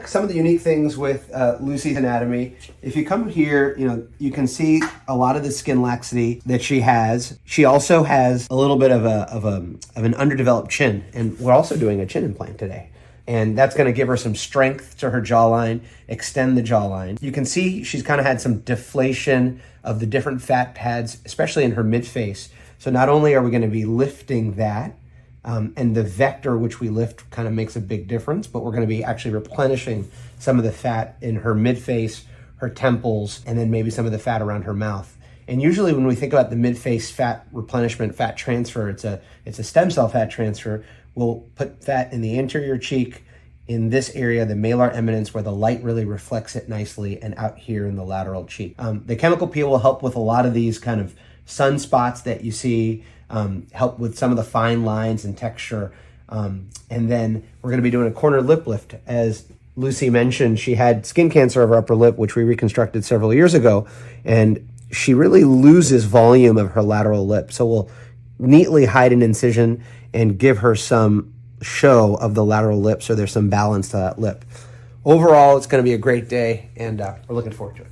some of the unique things with Lucy's anatomy. If you come here, you can see a lot of the skin laxity that she has. She also has a little bit of an underdeveloped chin, and we're also doing a chin implant today. And that's going to give her some strength to her jawline, extend the jawline. You can see she's kind of had some deflation of the different fat pads, especially in her mid-face. So not only are we going to be lifting that, and the vector which we lift kind of makes a big difference, but we're going to be actually replenishing some of the fat in her mid-face, her temples, and then maybe some of the fat around her mouth. And usually when we think about the mid-face fat replenishment, fat transfer, it's a stem cell fat transfer. We'll put fat in the anterior cheek, in this area, the malar eminence, where the light really reflects it nicely, and out here in the lateral cheek. The chemical peel will help with a lot of these kind of sunspots that you see, help with some of the fine lines and texture. And then we're going to be doing a corner lip lift. As Lucy mentioned, she had skin cancer of her upper lip, which we reconstructed several years ago, and she really loses volume of her lateral lip. So we'll neatly hide an incision and give her some show of the lateral lip so there's some balance to that lip. Overall, it's going to be a great day, and we're looking forward to it.